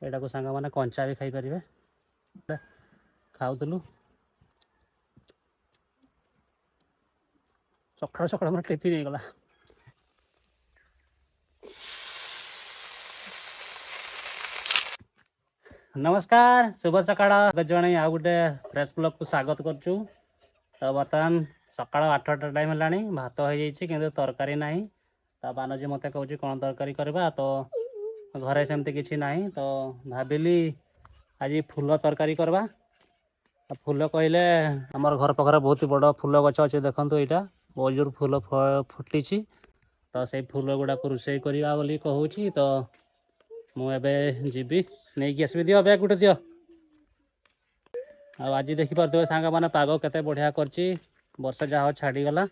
एटा को सांग मैंने कंचा भी खाई पारे खाऊलु सका सका मोर टिफिन हो गला। नमस्कार शुभ सकाळ जन आ गए फ्रेश ब्लॉग को स्वागत करुँ। तो बर्तमान सका 8टा टाइम है भात हो कि तरकारी ना बानजी मत कह कौन तरकारी करवा तो घरे सेमती किसी ना तो भाविली आज फूल तरकारी करवा। फूल कहले आमर घर पाखे बहुत बड़ फूल गच अच्छे देखो यहाँ बहुत जोर फूल फुटी तो से फूल गुड़ा को रोषे करवा बोली कहूँ। तो मुझे जीवी नहीं कि आसबि दियो बैग गुटे दियो। आज देखिपे सांग मैंने पाग केते बढ़िया करची वर्षा जहाँ छाड़ीगला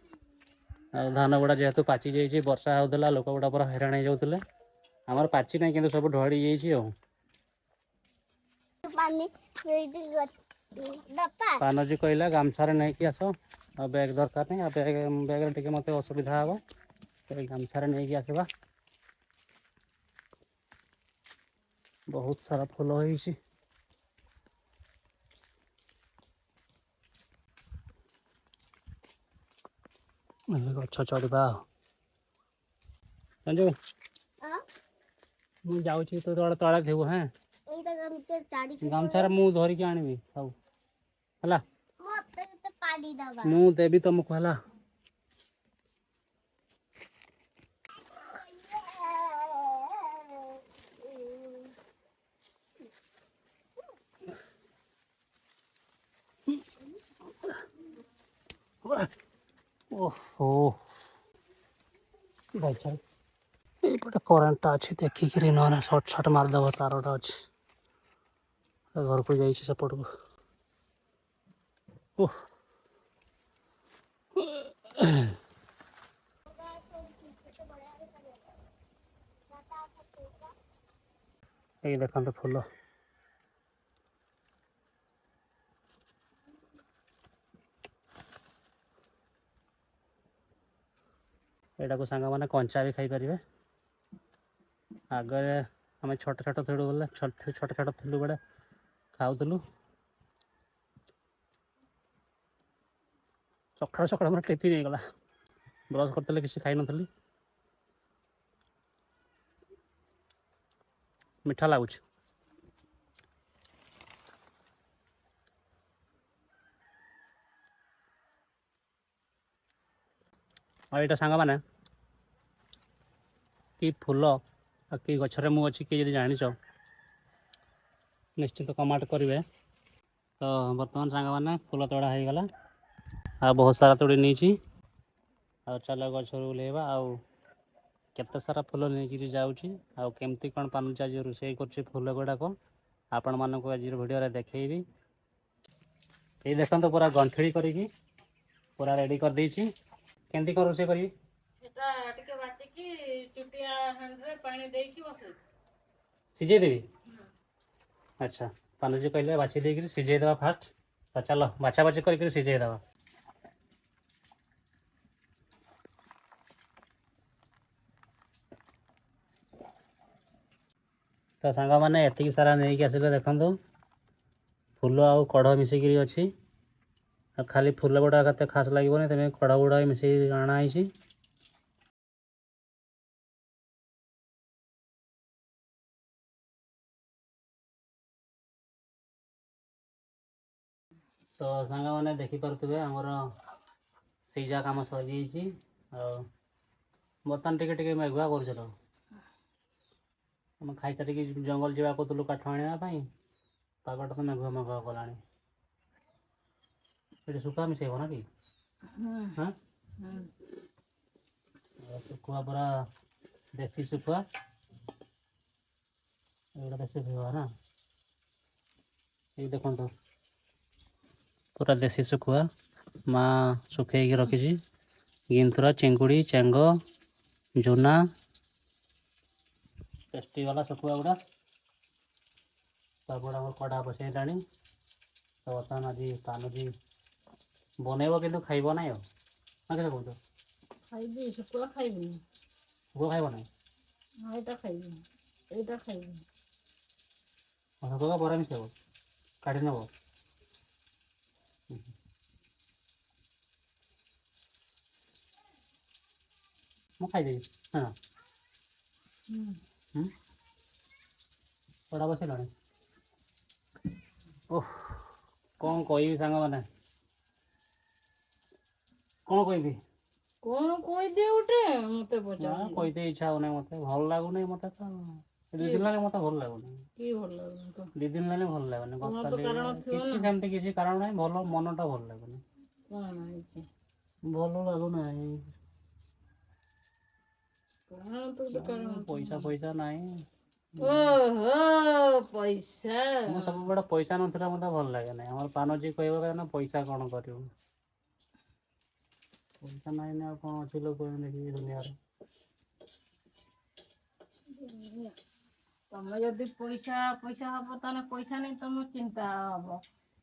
धान गुड़ा जेहेतु पाचि जाइए वर्षा होता लोक गुड़ा पूरा हैरान हो जाते आमर पाचि ना कि सब ढड़ी जाइए। पानजी कहला गामछार नहीं कि आस बैग दरकार नहीं बैग टे मत असुविधा हम गामछार नहीं कि आसवा। बहुत सारा फूल होइछि गछ चढ़ा संजू मुझे जाऊँगी तो तले तले थी हाँ गामछार मु धरिकी आनबी सब है मु देवी तुमको है। ओहो भाई ये करेन्टा अच्छी देखिक ना सर्ट सर्ट मारदेव तारटा अच्छी घर को जाइए सपट को ये देखते फूल एटा को सांग मैंने कंचा भी खाई पारे आगे आम छोट छोट थी बोले छोट छोट थी बड़े खाऊलु सका सका मोर टिफिन हो गला ब्रश करते किसी खाई नी मीठा लगुच। और यहाँ सांग मैंने कि फूल कि गचर मुझे किए जान निश्चित कमेंट करेंगे। तो बर्तमान सांग मैंने फूल तोड़ा हो गला आ बहुत सारा तोड़ी नहीं चल गच ओल्हेबा आउ केते सारा फूल नहीं जामती कौन पानुची आज रोषे कर फूल गुड़ाक आपण मानक आज वीडियो देखी ये देखो तो पूरा गंठड़ी करी पूरा रेडी कर देछि केमती कर रोषे करी सिझे देवी। अच्छा पानुजी कहले बाछी देकर सिझे देवा फास्ट तो चलो बाछा बाछी कर सिझे देवा। तो सांग मैंने एतिक सारा नहीं आसिले देखो फूल आउ कढ़ मिसिक अच्छी खाली फूल गुड़ा के खास लगे तेज कढ़ गुड़ा मिस अणाई। तो सांग मैंने देखिपे आमर सीजा कम सरी बर्तमान टे मेघुआ कर खाई सारी जंगल जावा कहूँ काठ आने पागटा तो मेघुआ मेघुआ कला सुखा मिसेब ना कि हाँ सुखुआ पूरा देसी सुखुआ एटा देसी सुखुआ ना ये देखो पूरा देसी सुखुआ माँ सुखे रखी गिंथुरा चिंगुड़ी चेंग झुना टेस्टी वाला सुखुआ गुड़ा सब गुड़ा कड़ा बसई लाणी। तो बर्तमान आज पानुजी बनइब कि खाइब ना क्या कौन खाइबी सुखुआ खाइबी सुखुआ खाइब ना खाइबी ରସଗୋଲା ବରା ମିଶାଇବ କାଢ଼ି ନେବ। ମୁଁ ଖାଇଦେବି ହଁ। ପଢ଼ା ବସିଲାଣି। ଓହ କ'ଣ କହିବି ସାଙ୍ଗମାନେ, କ'ଣ କହିବି? କଣ କହିଦିଅ ଗୋଟେ ମତେ ନା ପଚାରୁଛନ୍ତି। କହିତେ ଇଚ୍ଛା ହଉନି, ମତେ ଭଲ ଲାଗୁନି। ମତେ ତ 2 ଦିନ ହେଲାଣି ମତେ ଭଲ ଲାଗୁନି। କି ଭଲ ଲାଗୁନି ତ? 2 ଦିନ ହେଲାଣି ଭଲ ଲାଗୁନି। ତୁମର ତ କାଲି କାରଣ ଥିବ କିଛି ନା। ସେମିତି କିଛି କାରଣ ନାହିଁ, ଭଲ ମନଟା ଭଲ ଲାଗୁନି। କଣ ହେଇଛି? ଭଲ ଲାଗୁନାହିଁ। କଣ ତ ଗୋଟେ କାରଣ ପଇସା ଥିବ। ପଇସା ନାହିଁ। ଓହୋ ପଇସା। ମୁଁ ସବୁବେଳେ ପଇସା ନଥିଲେ ମତେ ଭଲ ଲାଗେ ନାହିଁ। ଆମର ପାନଜି କହିବ କାରଣ ପଇସା କ'ଣ କରିବୁ? ପଇସା ନାହିଁ ନା ଆଉ କ'ଣ ଅଛି ଲୋକ ଏମିତି ଦୁନିଆରେ। ତମେ ଯଦି ପଇସା ହବ ତାହେଲେ ପଇସା ନେଇ ତମ ଚିନ୍ତା ହବ।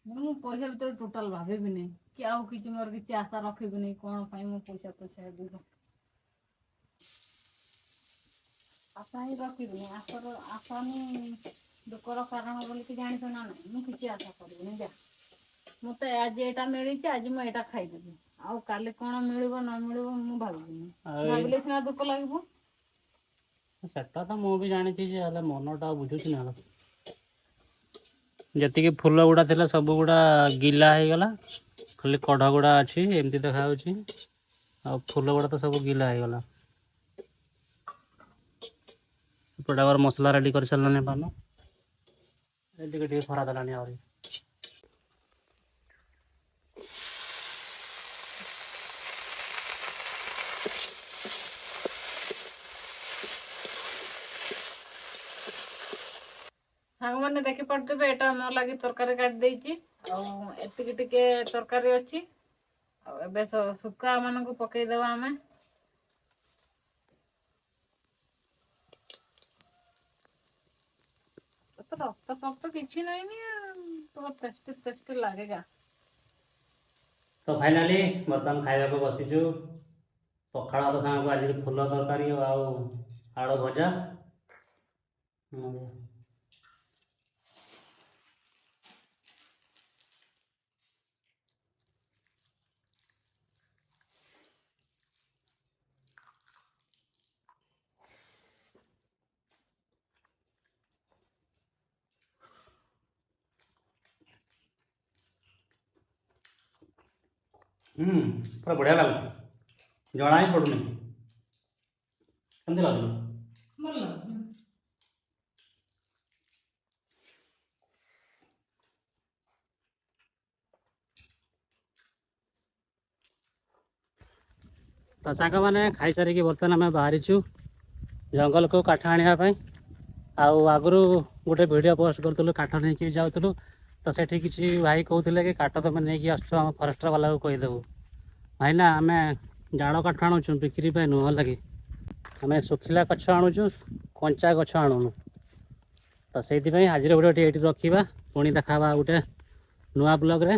ମୁଁ ପଇସା ଭିତରେ ଟୋଟାଲ ଭାବିବିନି କି ଆଉ କିଛି ମୋର କିଛି ଆଶା ରଖିବିନି କ'ଣ ପାଇଁ ମୁଁ ପଇସା ହେବି। ଆଶା ହିଁ ରଖିବିନି। ଆଶା ହିଁ ଦୁଃଖର କାରଣ ବୋଲିକି ଜାଣିଛ ନା ନାହିଁ। ମୁଁ କିଛି ଆଶା କରିବିନି ଯା। ମତେ ଆଜି ଏଇଟା ମିଳିଛି, ଆଜି ମୁଁ ଏଇଟା ଖାଇଦେବି। ଆଉ କାଲି କ'ଣ ମିଳିବ ନ ମିଳିବ ମୁଁ ଭାବିବିନି। ଆଉ ଭାବିଲେ ସିନା ଦୁଃଖ ଲାଗିବ। ସେଟା ତ ମୁଁ ବି ଜାଣିଛି ଯେ, ହେଲେ ମନଟା ବୁଝୁଛି ନା। ଯେତିକି ଫୁଲ ଗୁଡ଼ା ଥିଲା ସବୁ ଗୁଡ଼ା ଗିଲା ହେଇଗଲା, ଖାଲି କଢ଼ ଗୁଡ଼ା ଅଛି ଏମିତି ଦେଖାଯାଉଛି। ଆଉ ଫୁଲ ଗୁଡ଼ା ତ ସବୁ ଗିଲା ହେଇଗଲା। ଏପଟେ ଆମର ମସଲା ରେଡ଼ି କରିସାରିଲାଣି ପାନ। ଟିକେ ଟିକେ ଖରା ଦେଲାଣି ଆହୁରି। ସାଙ୍ଗମାନେ ଦେଖିପାରୁଥିବେ ଏଇଟା ମୋ ଲାଗି ତରକାରୀ କାଟି ଦେଇଛି। ଆଉ ଏତିକି ଟିକେ ତରକାରୀ ଅଛି। ଆଉ ଏବେ ଶୁଖା ମାନଙ୍କୁ ପକେଇଦେବା ଆମେ। ରକ୍ତ ଫକ୍ତ କିଛି ନାହିଁ, ପୁରା ଟେଷ୍ଟି ଲାଗେଗା। ତ ଫାଇନାଲି ବର୍ତ୍ତମାନ ଖାଇବାକୁ ବସିଛୁ। ପଖାଳ ଭାତ ସାଙ୍ଗକୁ ଆଜି ଫୁଲ ତରକାରୀ ଆଉ ଆଳୁ ଭଜା। ପୁରା ବଢ଼ିଆ ଲାଗୁଛି, ଜଣା ହିଁ ପଡ଼ୁନି। କେମିତି ଲାଗୁଛି? ଭଲ ଲାଗୁଛି। ତ ସାଙ୍ଗମାନେ ଖାଇସାରିକି ବର୍ତ୍ତମାନ ଆମେ ବାହାରିଛୁ ଜଙ୍ଗଲକୁ କାଠ ଆଣିବା ପାଇଁ। ଆଉ ଆଗରୁ ଗୋଟେ ଭିଡ଼ିଓ ପୋଷ୍ଟ କରୁଥିଲୁ, କାଠ ନେଇକି ଯାଉଥିଲୁ। ତ ସେଠି କିଛି ଭାଇ କହୁଥିଲେ କି କାଠ ତମେ ନେଇକି ଆସୁଛ, ଆମ ଫରେଷ୍ଟର ବାଲାକୁ କହିଦେବୁ। ଭାଇନା ଆମେ ଜାଳ କାଠ ଆଣୁଛୁ ବିକ୍ରି ପାଇଁ ନୁହଁ, ହେଲା କି ଆମେ ଶୁଖିଲା ଗଛ ଆଣୁଛୁ, କଞ୍ଚା ଗଛ ଆଣୁନୁ। ତ ସେଇଥିପାଇଁ ଆଜିର ଭିଡ଼ିଓଟି ଏଇଠି ରଖିବା। ପୁଣି ଦେଖା ହେବା ଗୋଟେ ନୂଆ ବ୍ଲଗ୍ରେ।